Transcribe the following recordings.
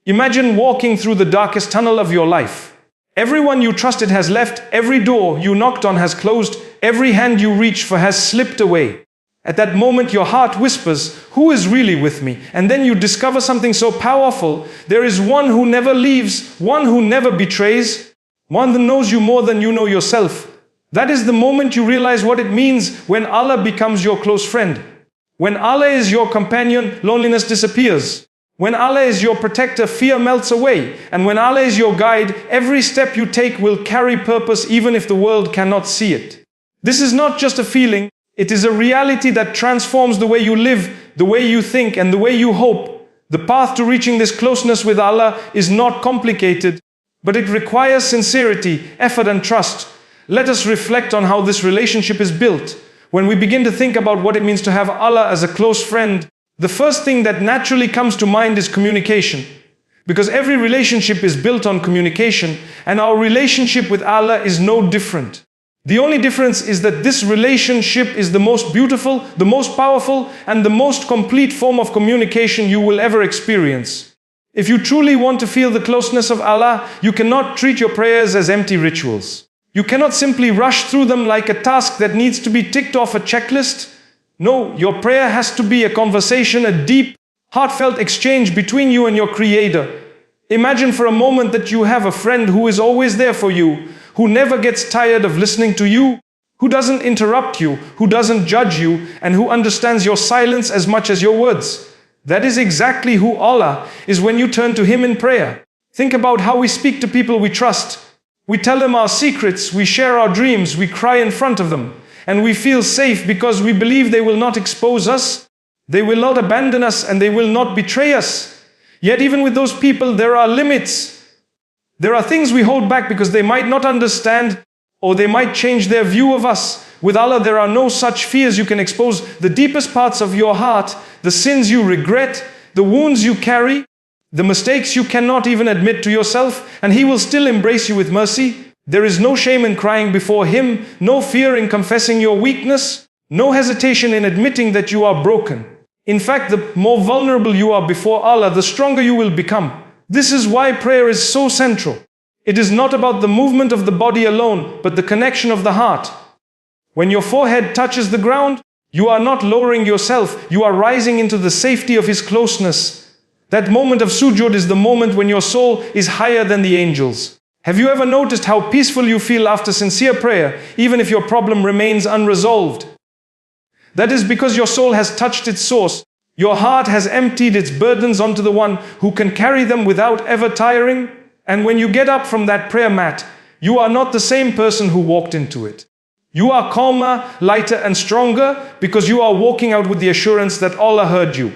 Imagine walking through the darkest tunnel of your life. Everyone you trusted has left, every door you knocked on has closed, every hand you reached for has slipped away. At that moment, your heart whispers, "Who is really with me?" And then you discover something so powerful. There is one who never leaves, one who never betrays, one that knows you more than you know yourself. That is the moment you realize what it means when Allah becomes your close friend. When Allah is your companion, loneliness disappears. When Allah is your protector, fear melts away. And when Allah is your guide, every step you take will carry purpose even if the world cannot see it. This is not just a feeling, it is a reality that transforms the way you live, the way you think, and the way you hope. The path to reaching this closeness with Allah is not complicated, but it requires sincerity, effort, and trust. Let us reflect on how this relationship is built. When we begin to think about what it means to have Allah as a close friend, the first thing that naturally comes to mind is communication. Because every relationship is built on communication, and our relationship with Allah is no different. The only difference is that this relationship is the most beautiful, the most powerful, and the most complete form of communication you will ever experience. If you truly want to feel the closeness of Allah, you cannot treat your prayers as empty rituals. You cannot simply rush through them like a task that needs to be ticked off a checklist. No, your prayer has to be a conversation, a deep, heartfelt exchange between you and your Creator. Imagine for a moment that you have a friend who is always there for you, who never gets tired of listening to you, who doesn't interrupt you, who doesn't judge you, and who understands your silence as much as your words. That is exactly who Allah is when you turn to Him in prayer. Think about how we speak to people we trust. We tell them our secrets, we share our dreams, we cry in front of them. And we feel safe because we believe they will not expose us, they will not abandon us, and they will not betray us. Yet even with those people, there are limits. There are things we hold back because they might not understand, or they might change their view of us. With Allah, there are no such fears. You can expose the deepest parts of your heart, the sins you regret, the wounds you carry, the mistakes you cannot even admit to yourself, and He will still embrace you with mercy. There is no shame in crying before Him, no fear in confessing your weakness, no hesitation in admitting that you are broken. In fact, the more vulnerable you are before Allah, the stronger you will become. This is why prayer is so central. It is not about the movement of the body alone, but the connection of the heart. When your forehead touches the ground, you are not lowering yourself, you are rising into the safety of His closeness. That moment of sujood is the moment when your soul is higher than the angels. Have you ever noticed how peaceful you feel after sincere prayer, even if your problem remains unresolved? That is because your soul has touched its source. Your heart has emptied its burdens onto the one who can carry them without ever tiring. And when you get up from that prayer mat, you are not the same person who walked into it. You are calmer, lighter, and stronger because you are walking out with the assurance that Allah heard you.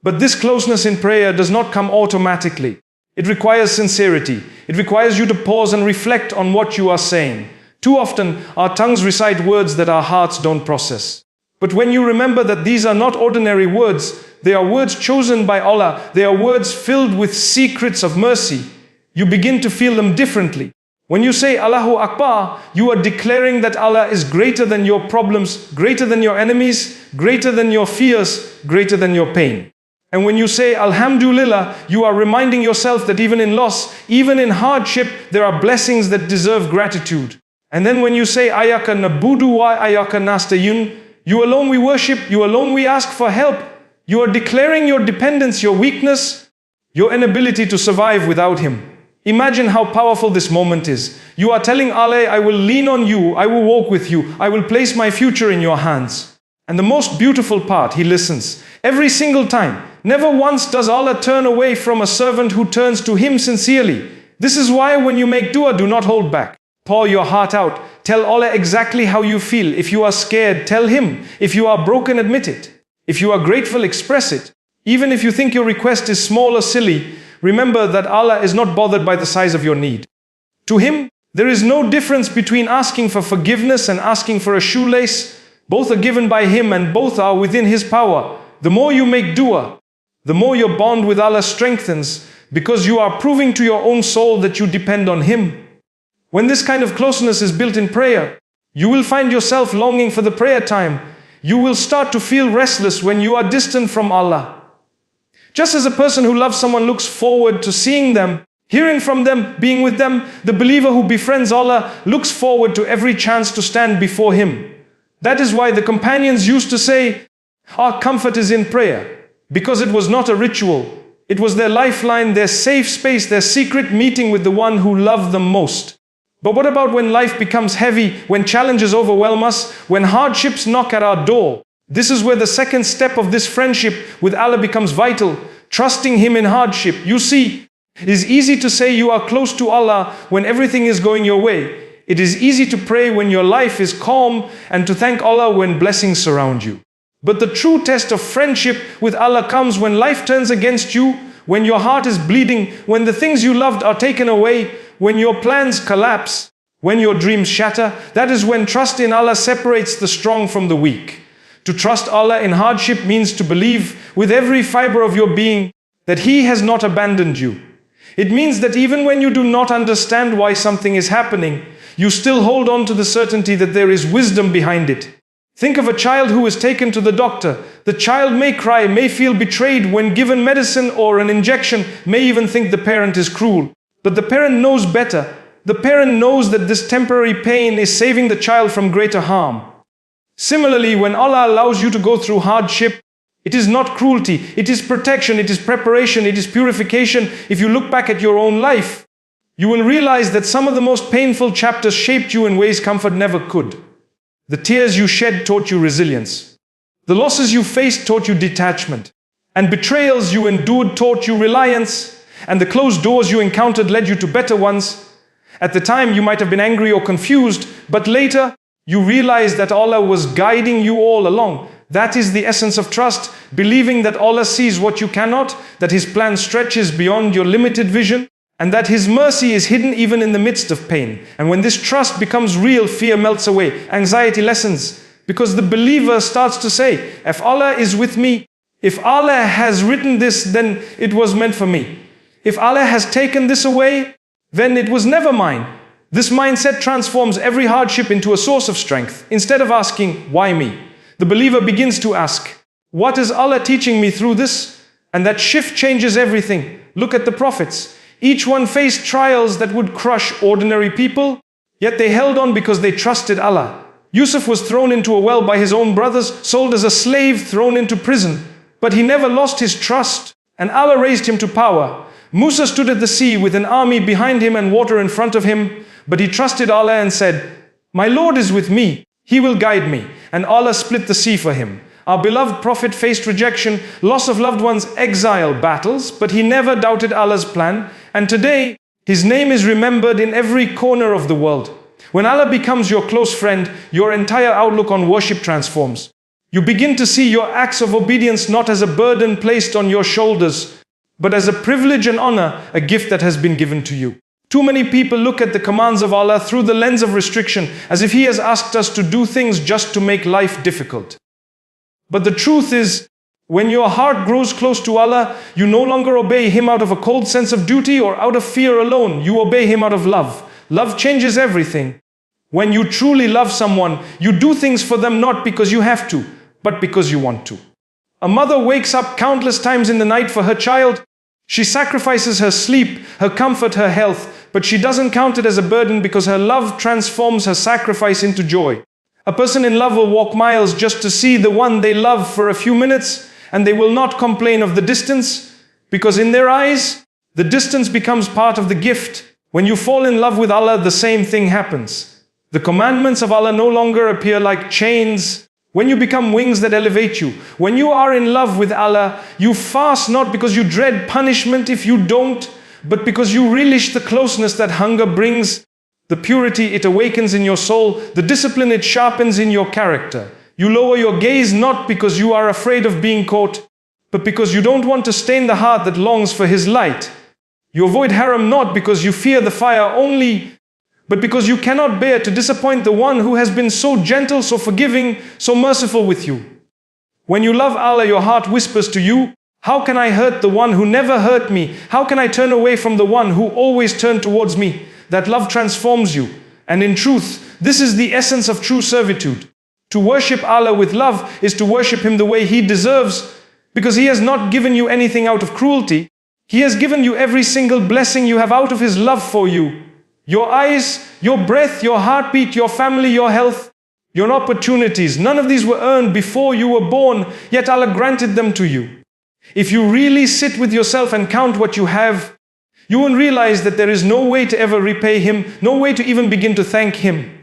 But this closeness in prayer does not come automatically. It requires sincerity. It requires you to pause and reflect on what you are saying. Too often, our tongues recite words that our hearts don't process. But when you remember that these are not ordinary words, they are words chosen by Allah, they are words filled with secrets of mercy, you begin to feel them differently. When you say Allahu Akbar, you are declaring that Allah is greater than your problems, greater than your enemies, greater than your fears, greater than your pain. And when you say Alhamdulillah, you are reminding yourself that even in loss, even in hardship, there are blessings that deserve gratitude. And then when you say Ayaka nabudu wa ayaka nasta'in, you alone we worship, you alone we ask for help. You are declaring your dependence, your weakness, your inability to survive without Him. Imagine how powerful this moment is. You are telling Allah, I will lean on you, I will walk with you, I will place my future in your hands. And the most beautiful part, He listens. Every single time. Never once does Allah turn away from a servant who turns to Him sincerely. This is why when you make dua, do not hold back. Pour your heart out. Tell Allah exactly how you feel. If you are scared, tell Him. If you are broken, admit it. If you are grateful, express it. Even if you think your request is small or silly, remember that Allah is not bothered by the size of your need. To Him, there is no difference between asking for forgiveness and asking for a shoelace. Both are given by Him and both are within His power. The more you make dua, the more your bond with Allah strengthens because you are proving to your own soul that you depend on Him. When this kind of closeness is built in prayer, you will find yourself longing for the prayer time. You will start to feel restless when you are distant from Allah. Just as a person who loves someone looks forward to seeing them, hearing from them, being with them, the believer who befriends Allah looks forward to every chance to stand before Him. That is why the companions used to say, our comfort is in prayer, because it was not a ritual. It was their lifeline, their safe space, their secret meeting with the one who loved them most. But what about when life becomes heavy, when challenges overwhelm us, when hardships knock at our door? This is where the second step of this friendship with Allah becomes vital, trusting Him in hardship. You see, it is easy to say you are close to Allah when everything is going your way. It is easy to pray when your life is calm and to thank Allah when blessings surround you. But the true test of friendship with Allah comes when life turns against you, when your heart is bleeding, when the things you loved are taken away, when your plans collapse, when your dreams shatter. That is when trust in Allah separates the strong from the weak. To trust Allah in hardship means to believe with every fiber of your being that He has not abandoned you. It means that even when you do not understand why something is happening, you still hold on to the certainty that there is wisdom behind it. Think of a child who is taken to the doctor. The child may cry, may feel betrayed when given medicine or an injection, may even think the parent is cruel. But the parent knows better. The parent knows that this temporary pain is saving the child from greater harm. Similarly, when Allah allows you to go through hardship, it is not cruelty, it is protection, it is preparation, it is purification. If you look back at your own life, you will realize that some of the most painful chapters shaped you in ways comfort never could. The tears you shed taught you resilience. The losses you faced taught you detachment. And betrayals you endured taught you reliance. And the closed doors you encountered led you to better ones. At the time you might have been angry or confused, but later you realized that Allah was guiding you all along. That is the essence of trust, believing that Allah sees what you cannot, that His plan stretches beyond your limited vision, and that His mercy is hidden even in the midst of pain. And when this trust becomes real, fear melts away, anxiety lessens, because the believer starts to say, if Allah is with me, if Allah has written this, then it was meant for me. If Allah has taken this away, then it was never mine. This mindset transforms every hardship into a source of strength. Instead of asking, why me? The believer begins to ask, what is Allah teaching me through this? And that shift changes everything. Look at the prophets. Each one faced trials that would crush ordinary people, yet they held on because they trusted Allah. Yusuf was thrown into a well by his own brothers, sold as a slave, thrown into prison. But he never lost his trust, and Allah raised him to power. Musa stood at the sea with an army behind him and water in front of him, but he trusted Allah and said, my Lord is with me, He will guide me. And Allah split the sea for him. Our beloved Prophet faced rejection, loss of loved ones, exile, battles, but he never doubted Allah's plan. And today, his name is remembered in every corner of the world. When Allah becomes your close friend, your entire outlook on worship transforms. You begin to see your acts of obedience not as a burden placed on your shoulders, but as a privilege and honor, a gift that has been given to you. Too many people look at the commands of Allah through the lens of restriction, as if He has asked us to do things just to make life difficult. But the truth is, when your heart grows close to Allah, you no longer obey Him out of a cold sense of duty or out of fear alone. You obey Him out of love. Love changes everything. When you truly love someone, you do things for them not because you have to, but because you want to. A mother wakes up countless times in the night for her child. She sacrifices her sleep, her comfort, her health, but she doesn't count it as a burden because her love transforms her sacrifice into joy. A person in love will walk miles just to see the one they love for a few minutes, and they will not complain of the distance, because in their eyes, the distance becomes part of the gift. When you fall in love with Allah, the same thing happens. The commandments of Allah no longer appear like chains. When you become wings that elevate you, when you are in love with Allah, you fast not because you dread punishment if you don't, but because you relish the closeness that hunger brings, the purity it awakens in your soul, the discipline it sharpens in your character. You lower your gaze not because you are afraid of being caught, but because you don't want to stain the heart that longs for His light. You avoid haram not because you fear the fire only, but because you cannot bear to disappoint the one who has been so gentle, so forgiving, so merciful with you. When you love Allah, your heart whispers to you, how can I hurt the one who never hurt me? How can I turn away from the one who always turned towards me? That love transforms you. And in truth, this is the essence of true servitude. To worship Allah with love is to worship Him the way He deserves, Because He has not given you anything out of cruelty. He has given you every single blessing you have out of His love for you. Your eyes, your breath, your heartbeat, your family, your health, your opportunities. None of these were earned before you were born, yet Allah granted them to you. If you really sit with yourself and count what you have, you won't realize that there is no way to ever repay Him, no way to even begin to thank Him.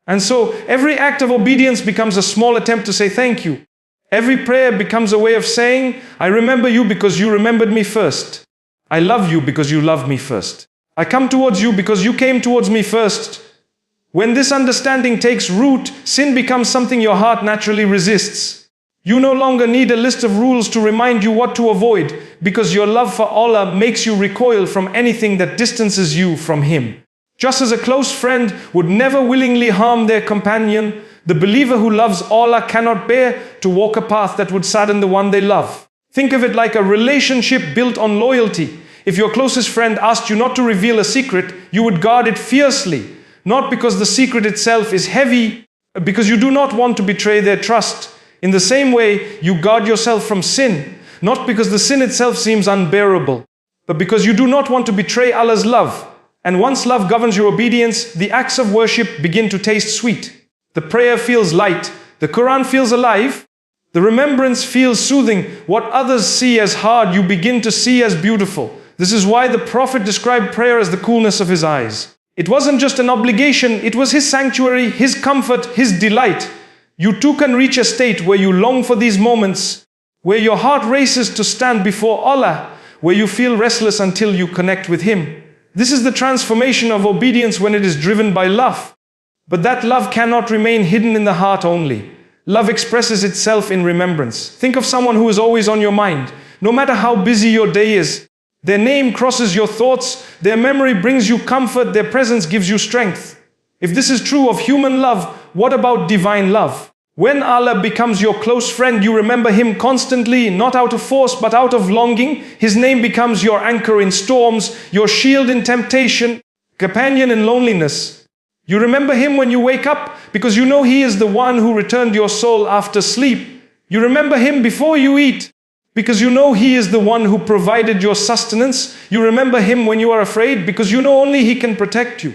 And so every act of obedience becomes a small attempt to say thank you. Every prayer becomes a way of saying, I remember you because you remembered me first. I love you because you loved me first. I come towards you because you came towards me first. When this understanding takes root, sin becomes something your heart naturally resists. You no longer need a list of rules to remind you what to avoid, because your love for Allah makes you recoil from anything that distances you from Him. Just as a close friend would never willingly harm their companion, the believer who loves Allah cannot bear to walk a path that would sadden the one they love. Think of it like a relationship built on loyalty. If your closest friend asked you not to reveal a secret, you would guard it fiercely, not because the secret itself is heavy, because you do not want to betray their trust. In the same way, you guard yourself from sin, not because the sin itself seems unbearable, but because you do not want to betray Allah's love. And once love governs your obedience, the acts of worship begin to taste sweet. The prayer feels light, the Quran feels alive, the remembrance feels soothing. What others see as hard, you begin to see as beautiful. This is why the Prophet described prayer as the coolness of his eyes. It wasn't just an obligation, it was his sanctuary, his comfort, his delight. You too can reach a state where you long for these moments, where your heart races to stand before Allah, where you feel restless until you connect with Him. This is the transformation of obedience when it is driven by love. But that love cannot remain hidden in the heart only. Love expresses itself in remembrance. Think of someone who is always on your mind. No matter how busy your day is, their name crosses your thoughts, their memory brings you comfort, their presence gives you strength. If this is true of human love, what about divine love? When Allah becomes your close friend, you remember Him constantly, not out of force, but out of longing. His name becomes your anchor in storms, your shield in temptation, companion in loneliness. You remember Him when you wake up, because you know He is the one who returned your soul after sleep. You remember Him before you eat, because you know He is the one who provided your sustenance. You remember Him when you are afraid, because you know only He can protect you.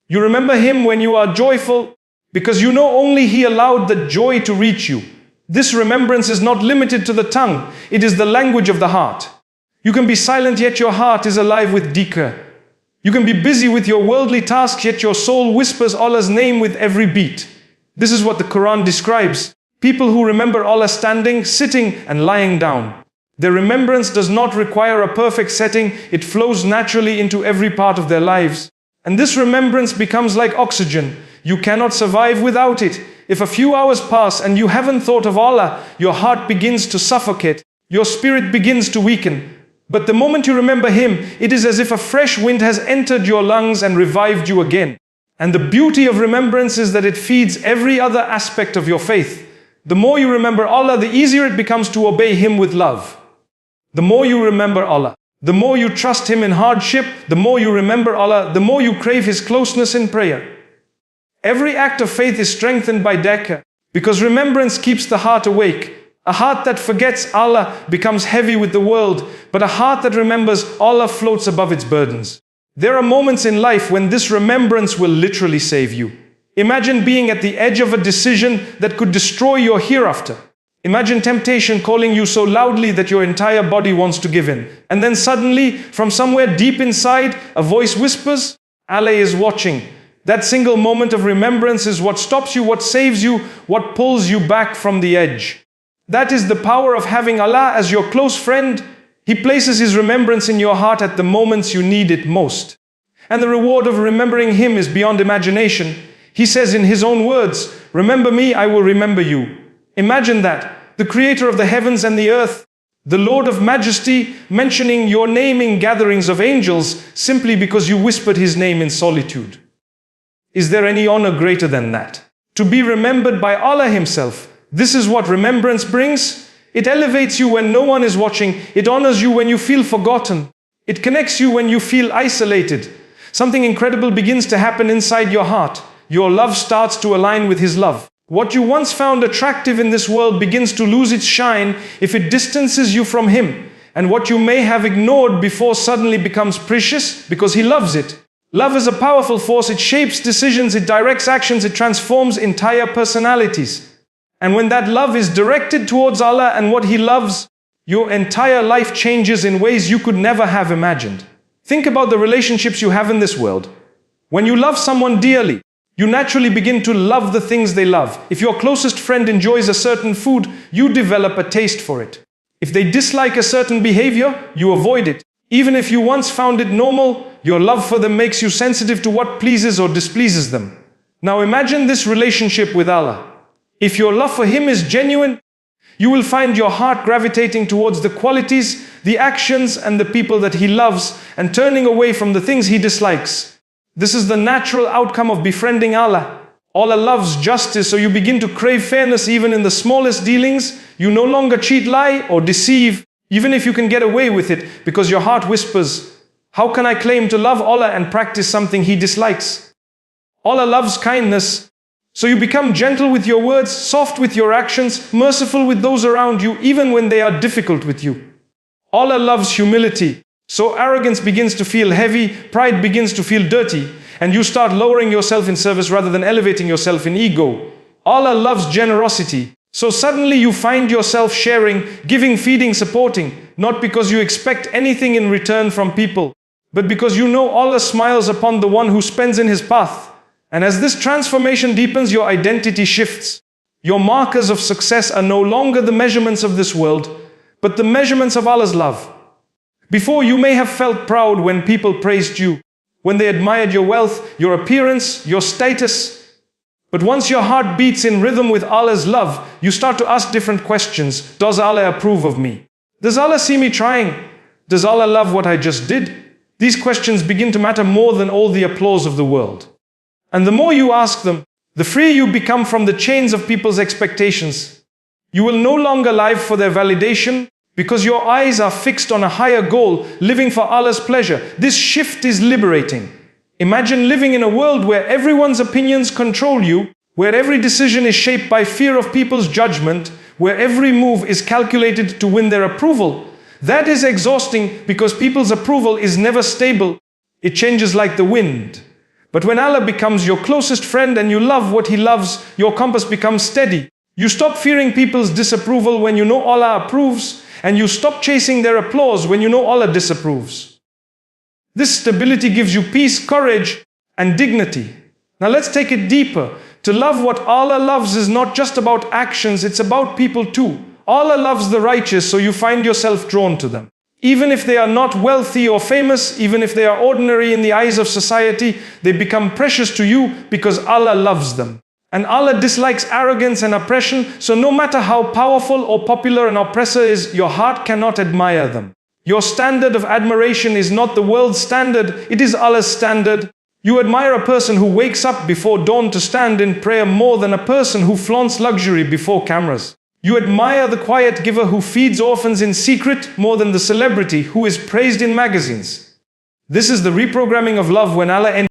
You remember Him when you are joyful, because you know only He allowed the joy to reach you. This remembrance is not limited to the tongue, it is the language of the heart. You can be silent, yet your heart is alive with dhikr. You can be busy with your worldly tasks, yet your soul whispers Allah's name with every beat. This is what the Quran describes. People who remember Allah standing, sitting, and lying down. Their remembrance does not require a perfect setting, it flows naturally into every part of their lives. And this remembrance becomes like oxygen. You cannot survive without it. If a few hours pass and you haven't thought of Allah, your heart begins to suffocate, your spirit begins to weaken. But the moment you remember Him, it is as if a fresh wind has entered your lungs and revived you again. And the beauty of remembrance is that it feeds every other aspect of your faith. The more you remember Allah, the easier it becomes to obey Him with love. The more you remember Allah, the more you trust Him in hardship, the more you remember Allah, the more you crave His closeness in prayer. Every act of faith is strengthened by dhikr, because remembrance keeps the heart awake. A heart that forgets Allah becomes heavy with the world, but a heart that remembers Allah floats above its burdens. There are moments in life when this remembrance will literally save you. Imagine being at the edge of a decision that could destroy your hereafter. Imagine temptation calling you so loudly that your entire body wants to give in. And then suddenly, from somewhere deep inside, a voice whispers, Allah is watching. That single moment of remembrance is what stops you, what saves you, what pulls you back from the edge. That is the power of having Allah as your close friend. He places His remembrance in your heart at the moments you need it most. And the reward of remembering Him is beyond imagination. He says in His own words, "Remember me, I will remember you." Imagine that, the Creator of the heavens and the earth, the Lord of majesty, mentioning your name in gatherings of angels simply because you whispered His name in solitude. Is there any honor greater than that? To be remembered by Allah Himself. This is what remembrance brings. It elevates you when no one is watching. It honors you when you feel forgotten. It connects you when you feel isolated. Something incredible begins to happen inside your heart. Your love starts to align with His love. What you once found attractive in this world begins to lose its shine if it distances you from Him, and what you may have ignored before suddenly becomes precious because He loves it. Love is a powerful force. It shapes decisions, it directs actions, it transforms entire personalities. And when that love is directed towards Allah and what He loves, your entire life changes in ways you could never have imagined. Think about the relationships you have in this world. When you love someone dearly, you naturally begin to love the things they love. If your closest friend enjoys a certain food, you develop a taste for it. If they dislike a certain behavior, you avoid it. Even if you once found it normal, your love for them makes you sensitive to what pleases or displeases them. Now imagine this relationship with Allah. If your love for Him is genuine, you will find your heart gravitating towards the qualities, the actions, and the people that He loves, and turning away from the things He dislikes. This is the natural outcome of befriending Allah. Allah loves justice, so you begin to crave fairness even in the smallest dealings. You no longer cheat, lie, or deceive, even if you can get away with it, because your heart whispers, how can I claim to love Allah and practice something He dislikes? Allah loves kindness, so you become gentle with your words, soft with your actions, merciful with those around you, even when they are difficult with you. Allah loves humility, so arrogance begins to feel heavy, pride begins to feel dirty, and you start lowering yourself in service rather than elevating yourself in ego. Allah loves generosity, so suddenly you find yourself sharing, giving, feeding, supporting, not because you expect anything in return from people, but because you know Allah smiles upon the one who spends in His path. And as this transformation deepens, your identity shifts. Your markers of success are no longer the measurements of this world, but the measurements of Allah's love. Before, you may have felt proud when people praised you, when they admired your wealth, your appearance, your status. But once your heart beats in rhythm with Allah's love, you start to ask different questions. Does Allah approve of me? Does Allah see me trying? Does Allah love what I just did? These questions begin to matter more than all the applause of the world. And the more you ask them, the freer you become from the chains of people's expectations. You will no longer live for their validation because your eyes are fixed on a higher goal, living for Allah's pleasure. This shift is liberating. Imagine living in a world where everyone's opinions control you, where every decision is shaped by fear of people's judgment, where every move is calculated to win their approval. That is exhausting because people's approval is never stable. It changes like the wind. But when Allah becomes your closest friend and you love what He loves, your compass becomes steady. You stop fearing people's disapproval when you know Allah approves, and you stop chasing their applause when you know Allah disapproves. This stability gives you peace, courage, and dignity. Now let's take it deeper. To love what Allah loves is not just about actions, it's about people too. Allah loves the righteous, so you find yourself drawn to them. Even if they are not wealthy or famous, even if they are ordinary in the eyes of society, they become precious to you because Allah loves them. And Allah dislikes arrogance and oppression, so no matter how powerful or popular an oppressor is, your heart cannot admire them. Your standard of admiration is not the world's standard, it is Allah's standard. You admire a person who wakes up before dawn to stand in prayer more than a person who flaunts luxury before cameras. You admire the quiet giver who feeds orphans in secret more than the celebrity who is praised in magazines. This is the reprogramming of love when Allah